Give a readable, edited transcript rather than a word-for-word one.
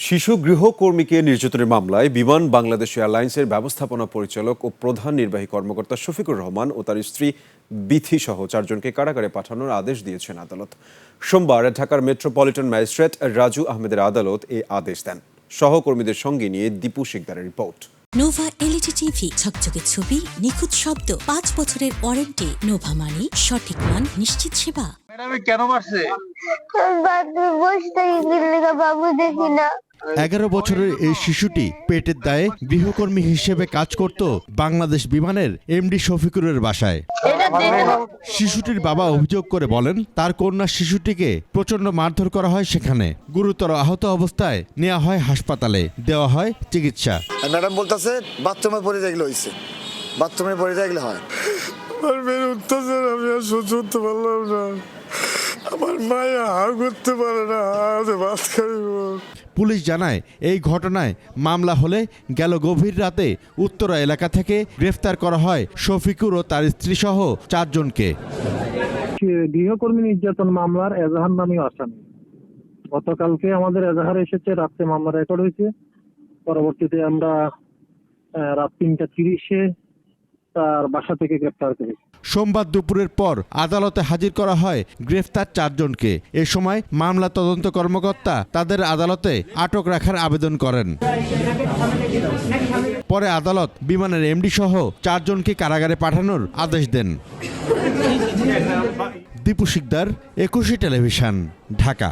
শিশু গৃহকর্মীকে নির্যাতনের মামলায় বিমান বাংলাদেশ এয়ারলাইন্সের ব্যবস্থাপনা পরিচালক ও প্রধান নির্বাহী কর্মকর্তা শফিকুর রহমান ও তার স্ত্রী বিথি সহ চারজনকে কারাগারে পাঠানোর আদেশ দিয়েছেন আদালত। সোমবার ঢাকার মেট্রোপলিটন ম্যাজিস্ট্রেট রাজু আহমেদের আদালত এই আদেশ দেন। সহকর্মীদের সঙ্গে নিয়ে দীপু শিকদারের রিপোর্ট। নোভা এলইডি টিভি, ঝকঝকে ছবি, নিখুঁত শব্দ, ৫ বছরের ওয়ারেন্টি। নোভা মানি সঠিক মান, নিশ্চিত সেবা। ম্যাডাম কেন মারছে? বাবু দেখি না। 11 বছরের এই শিশুটি পেটের দায়ে গৃহকর্মী হিসেবে কাজ করত বাংলাদেশ বিমানের এমডি শফিকুরের বাসায়। শিশুটির বাবা অভিযোগ করে বলেন, তার কন্যা শিশুটিকে প্রচন্ড মারধর করা হয় সেখানে। গুরুতর আহত অবস্থায় নেওয়া হয় হাসপাতালে, দেওয়া হয় চিকিৎসা। ম্যাডাম বলতেছে বাথরুমে পড়ে যেগুলো হয়েছে, বাথরুমে পড়ে যেগুলো হয়। আমার মেয়ের অত্যাচার আমি আর সহ্য করতে পারলাম না। আমার মায়া হার করতে পারে না, ভাত খাইব। পুলিশ জানায়, এই ঘটনায় মামলা হলে গেল গভীর রাতে উত্তরা এলাকা থেকে গ্রেফতার করা হয় শফিকুর ও তার স্ত্রী সহ 4 জনকে। গৃহকর্মী নির্যাতন মামলার এজাহার নামী আসামি। গতকালকে আমাদের এজাহার এসেছে, রাত্রে মামলা রেকর্ড হয়েছে। পরবর্তীতে আমরা রাত 3:30-এ তার বাসা থেকে গ্রেফতার করি। সোমবার দুপুরের পর আদালতে হাজির করা হয় গ্রেফতার 4 জনকে। এ সময় মামলা তদন্ত কর্মকর্তা তাদের আদালতে আটক রাখার আবেদন করেন। পরে আদালত বিমানের এমডি সহ 4 জনকে কারাগারে পাঠানোর আদেশ দেন। দীপু শিকদার, 21 টেলিভিশন, ঢাকা।